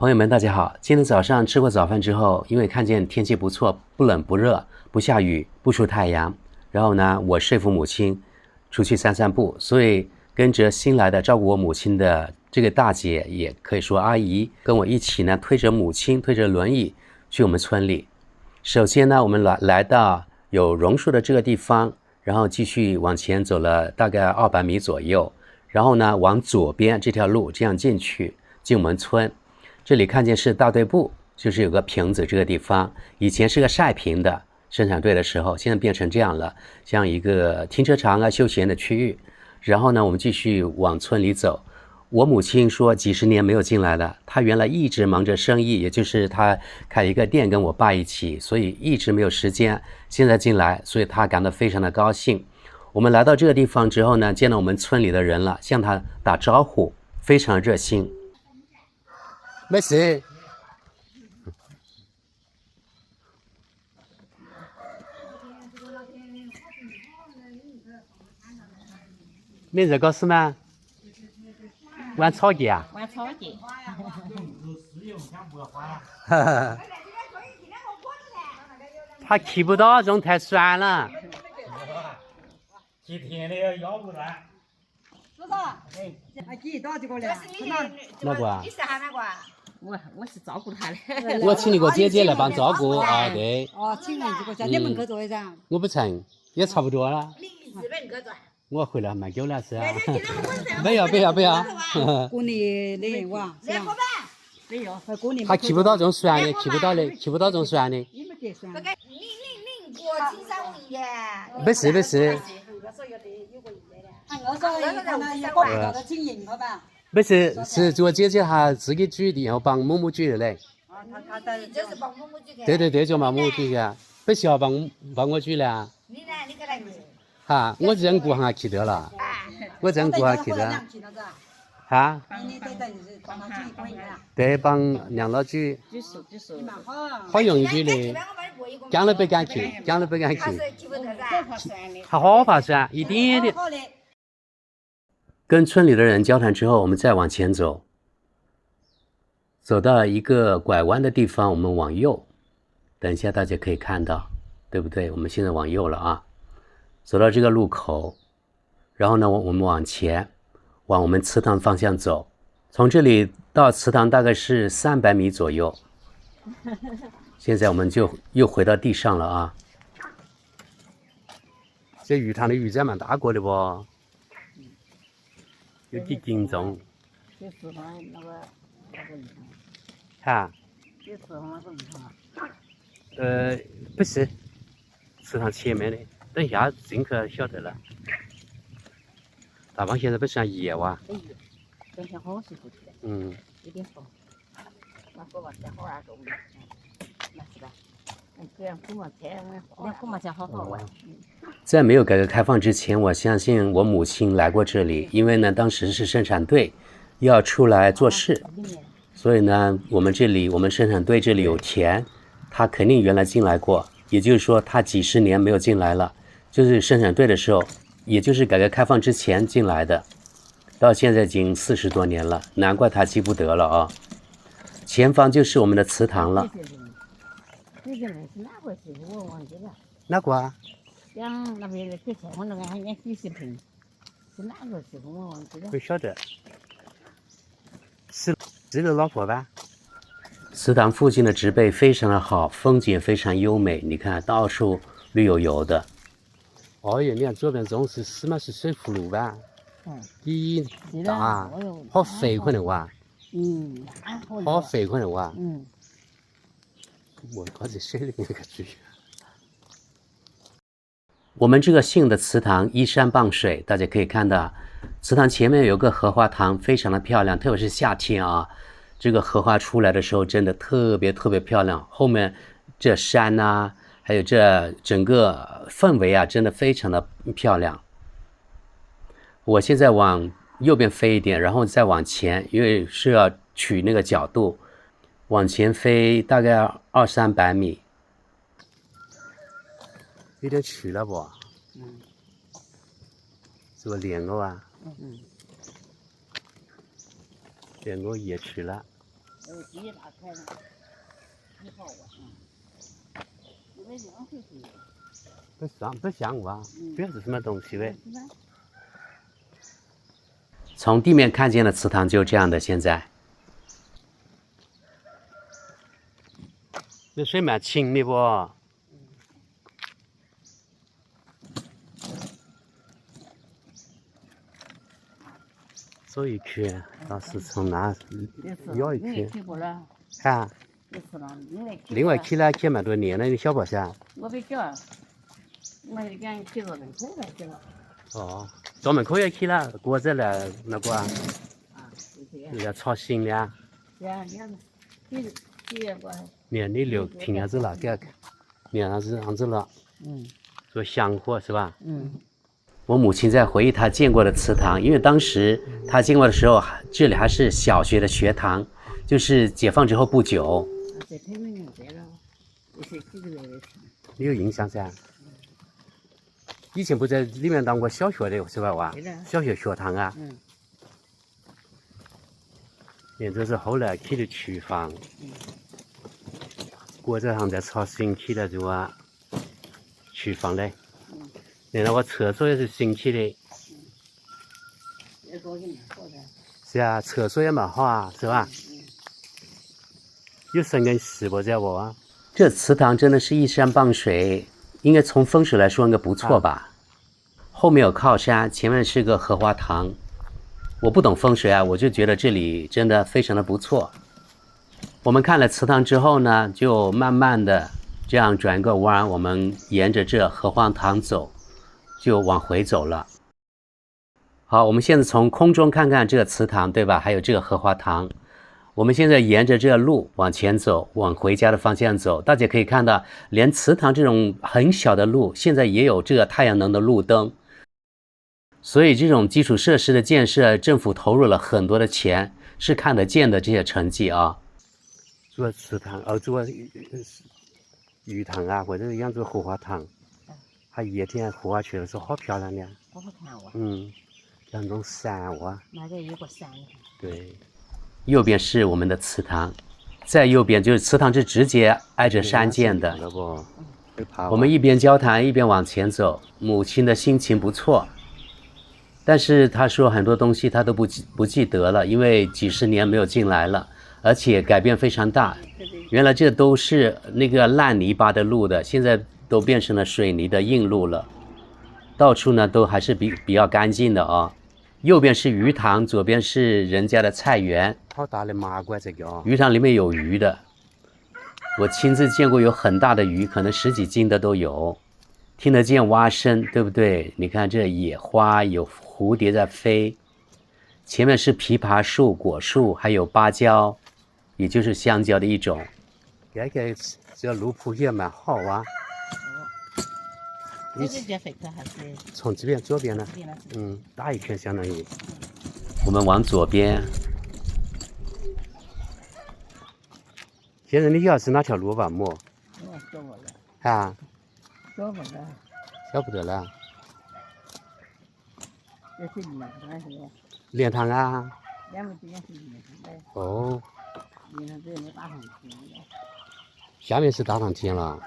朋友们，大家好！今天早上吃过早饭之后，因为看见天气不错，不冷不热，不下雨，不出太阳，然后呢，我说服母亲出去散散步，所以跟着新来的照顾我母亲的这个大姐，也可以说阿姨，跟我一起呢，推着母亲，推着轮椅去我们村里。首先呢，我们来到有榕树的这个地方，然后继续往前走了大概200米左右，然后呢，往左边这条路这样进我们村。这里看见是大队部，就是有个亭子，这个地方以前是个晒坪的生产队的时候，现在变成这样了，像一个停车场啊，休闲的区域。然后呢，我们继续往村里走。我母亲说几十年没有进来了，她原来一直忙着生意，也就是她开一个店跟我爸一起，所以一直没有时间，现在进来，所以她感到非常的高兴。我们来到这个地方之后呢，见到我们村里的人了，向她打招呼，非常热心。没事。没热搞事吗？玩草地啊？玩草地。他吃不到，这种太酸了。几天的腰不软。知道？还给到这个了。哪个啊？你是喊哪个啊？我是照顾他的。我请那个姐姐来帮照顾啊，对。哦，请人这个在你们去做一张。我不成，也差不多了。日本个转。我回来蛮久了是啊。不要。过年的哇，是吧？没有。过年。他吃不到这种酸的，吃不到这种酸的。你们给酸。您过金山物业。没事。我说一个月的经营好吧？没事，是这个姐姐她自己举的，然后帮某某举的嘞。他就是帮某某举的。对，就帮某某举的，不需要帮我举了。你呢？你给他举。哈，我这样顾下去得了。我这样顾下去的。哈？对，帮娘老举。举手。好容易举的。讲了不敢去。他好怕酸，一点点。跟村里的人交谈之后，我们再往前走，走到一个拐弯的地方，我们往右。等一下大家可以看到，对不对？我们现在往右了啊，走到这个路口，然后呢，我们往前，往我们祠堂方向走。从这里到祠堂大概是300米左右。现在我们就又回到地上了啊。这鱼塘的鱼仔蛮大个的不？有几斤重？就是那个鱼哈？就是那个鱼塘。不是，祠堂前面的，等一下进去晓得了。大棒现在不算野哇？等下好辛苦去的。有点风。那过嘛钱好啊，够的。那是吧？这样过嘛钱好玩。在没有改革开放之前，我相信我母亲来过这里，因为呢，当时是生产队要出来做事，所以呢，我们生产队这里有田，她肯定原来进来过，也就是说，她几十年没有进来了，就是生产队的时候，也就是改革开放之前进来的，到现在已经40多年了，难怪她记不得了啊。前方就是我们的祠堂了。这个人是哪回事？我忘记了。哪个啊？像那边的之前我那个还养几十瓶，是哪个时候我忘记了。不晓得。是这个老婆吧？祠堂附近的植被非常的好，风景非常优美。你看，到处绿油油的。哦哟，你看左边这种是水葫芦吧？咦，大，好肥可能哇。好肥可能哇。我搞这水里那个猪。我们这个姓的祠堂依山傍水，大家可以看到，祠堂前面有个荷花塘，非常的漂亮，特别是夏天啊，这个荷花出来的时候真的特别漂亮。后面这山啊，还有这整个氛围啊，真的非常的漂亮。我现在往右边飞一点，然后再往前，因为是要取那个角度，往前飞大概200-300米。有点迟了不？是不莲藕啊？莲藕也迟了。地打开了，1号啊，因为2岁多。不像哇，这是什么东西喂？从地面看见的祠堂就这样的，现在。这水蛮清的不？走一圈，倒是从那绕一圈。去过了。啊。另外去了去蛮多年了，你晓不噻？我没晓，我就讲去到门口来去了。哦，到门口也去了，过这了那个啊，那个操心的啊。是啊，年你留停下子了，给年上子样子了。做香火是吧？我母亲在回忆她见过的祠堂，因为当时她见过的时候，这里还是小学的学堂，就是解放之后不久。你有印象噻？以前不在里面当过小学的是吧？哇，小学学堂啊。这是后来起的厨房。锅子上在炒新起的这个厨房嘞。那个厕所也是新起的。是啊，厕所也蛮好啊，是吧？有深根石不在不啊？这祠堂真的是依山傍水，应该从风水来说应该不错吧？后面有靠山，前面是个荷花塘。我不懂风水啊，我就觉得这里真的非常的不错。我们看了祠堂之后呢，就慢慢的这样转个弯，我们沿着这荷花塘走，就往回走了。好，我们现在从空中看看这个祠堂，对吧？还有这个荷花塘。我们现在沿着这个路往前走，往回家的方向走。大家可以看到，连祠堂这种很小的路，现在也有这个太阳能的路灯。所以这种基础设施的建设，政府投入了很多的钱，是看得见的这些成绩啊。做祠堂，做鱼塘啊，或者养做荷花塘，还野田荷花去的时候好漂亮的。好好看哇。像那种山哇。那这有个山。对。右边是我们的祠堂，在右边就是祠堂是直接挨着山建的。我们一边交谈一边往前走，母亲的心情不错，但是她说很多东西她都不记得了，因为几十年没有进来了，而且改变非常大。原来这都是那个烂泥巴的路的，现在都变成了水泥的硬路了，到处呢都还是比较干净的啊。右边是鱼塘，左边是人家的菜园。好大的麻瓜这个啊！鱼塘里面有鱼的，我亲自见过有很大的鱼，可能10几斤的都有。听得见蛙声，对不对？你看这野花，有蝴蝶在飞。前面是枇杷树、果树，还有芭蕉，也就是香蕉的一种。这路铺也蛮好啊。这是接飞客还是？从这边左边呢？打一圈相当于。我们往左边。现在你晓得是哪条路吧？我晓不得。啊？晓不得。晓不得了。这是莲塘是吧？莲塘啊。两边之间是莲塘的。哦。莲塘这没大上天了。下面是大上天了。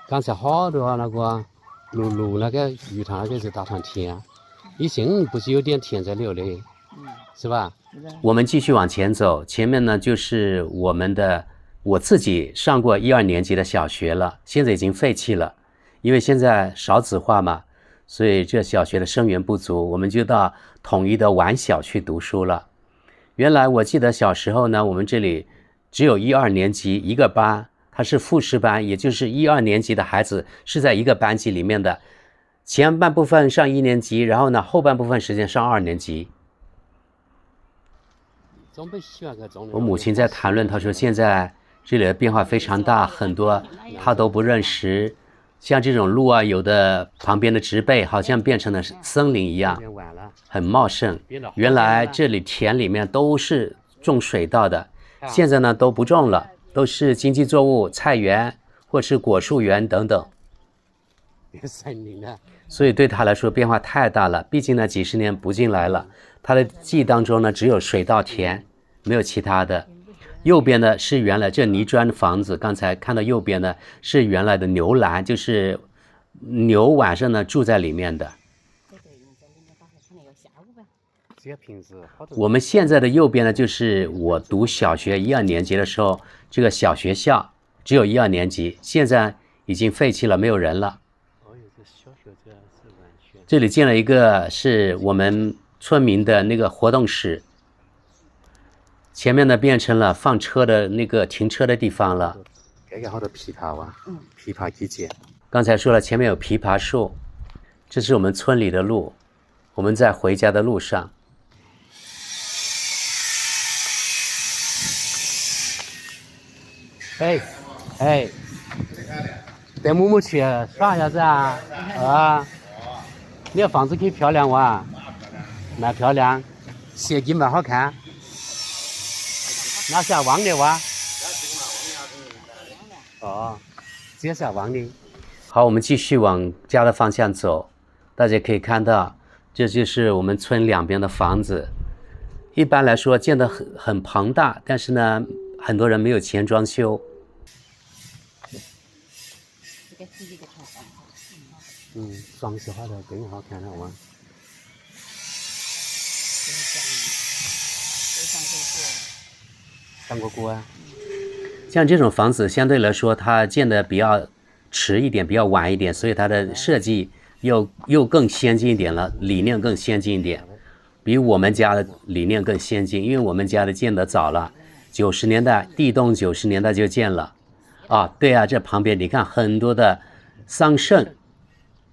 刚才好多那个路那个鱼塘那个是大上天，以前不是有点田在流的，是吧？我们继续往前走，前面呢就是我自己上过1、2年级的小学了，现在已经废弃了，因为现在少子化嘛，所以这小学的生源不足，我们就到统一的晚小去读书了。原来我记得小时候呢，我们这里只有1、2年级一个班。它是复式班，也就是1、2年级的孩子是在一个班级里面的，前半部分上1年级，然后呢后半部分时间上2年级。我母亲在谈论，她说现在这里的变化非常大，很多她都不认识，像这种路啊，有的旁边的植被好像变成了森林一样，很茂盛。原来这里田里面都是种水稻的，现在呢都不种了。都是经济作物、菜园或是果树园等等，所以对他来说变化太大了。毕竟呢，几十年不进来了，他的记忆当中呢只有水稻田，没有其他的。右边呢是原来这泥砖房子，刚才看到右边呢是原来的牛栏，就是牛晚上呢住在里面的。我们现在的右边呢，就是我读小学1、2年级的时候，这个小学校只有1、2年级，现在已经废弃了，没有人了。这里建了一个是我们村民的那个活动室，前面呢变成了放车的那个停车的地方了。这个好多枇杷啊，枇杷季节。刚才说了，前面有枇杷树，这是我们村里的路，我们在回家的路上。哎，带木木去耍一下子啊？啊，你的房子可以漂亮哇，蛮漂亮，设计蛮好看。那下旺的哇？哦，这下旺的。好，我们继续往家的方向走，大家可以看到，这就是我们村两边的房子。一般来说建得很庞大，但是呢，很多人没有钱装修。装饰好的更好看了哇！上过锅啊。像这种房子相对来说，它建的比较迟一点，比较晚一点，所以它的设计又更先进一点了，理念更先进一点，比我们家的理念更先进，因为我们家的建得早了，90年代地洞90年代就建了。啊，对啊，这旁边你看很多的桑葚，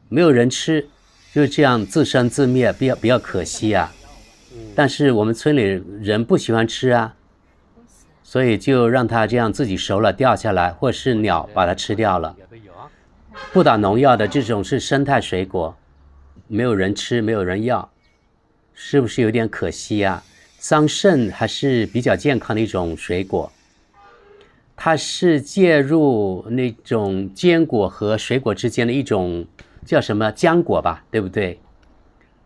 没有人吃，就这样自生自灭，比较可惜啊。但是我们村里人不喜欢吃啊，所以就让它这样自己熟了掉下来，或是鸟把它吃掉了。不打农药的这种是生态水果，没有人吃，没有人要，是不是有点可惜啊？桑葚还是比较健康的一种水果。它是介入那种坚果和水果之间的一种叫什么浆果吧，对不对？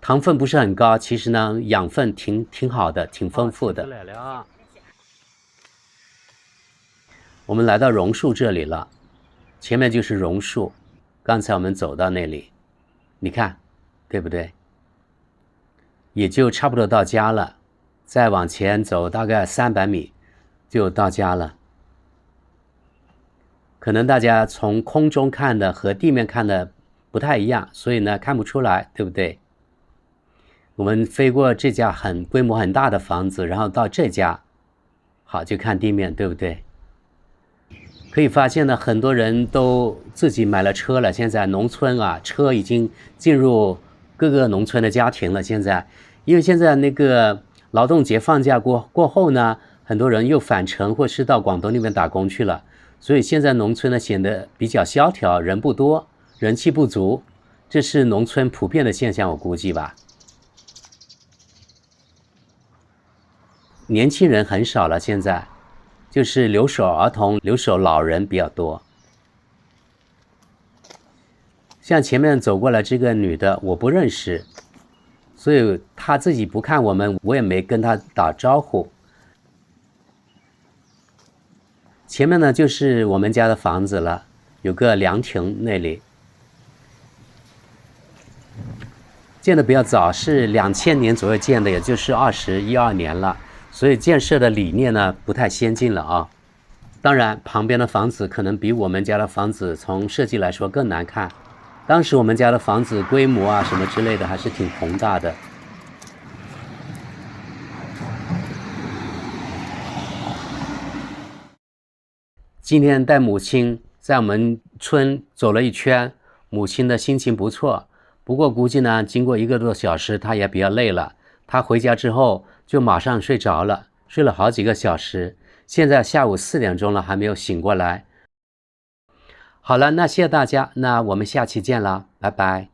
糖分不是很高，其实呢养分挺好的，挺丰富的。我们来到榕树这里了，前面就是榕树，刚才我们走到那里，你看对不对？也就差不多到家了，再往前走大概300米就到家了。可能大家从空中看的和地面看的不太一样，所以呢看不出来，对不对？我们飞过这家规模很大的房子，然后到这家，好，就看地面，对不对？可以发现呢，很多人都自己买了车了。现在农村啊，车已经进入各个农村的家庭了。现在，因为现在那个劳动节放假过后呢，很多人又返城或是到广东那边打工去了。所以现在农村呢显得比较萧条，人不多，人气不足，这是农村普遍的现象，我估计吧。年轻人很少了，现在就是留守儿童、留守老人比较多。像前面走过来这个女的，我不认识，所以她自己不看我们，我也没跟她打招呼。前面呢就是我们家的房子了，有个凉亭，那里建的比较早，是2000年左右建的，也就是21、22年了，所以建设的理念呢不太先进了啊。当然旁边的房子可能比我们家的房子从设计来说更难看，当时我们家的房子规模啊什么之类的还是挺宏大的。今天带母亲在我们村走了一圈，母亲的心情不错，不过估计呢经过1个多小时她也比较累了，她回家之后就马上睡着了，睡了好几个小时，现在下午4点钟了还没有醒过来。好了，那谢谢大家，那我们下期见了，拜拜。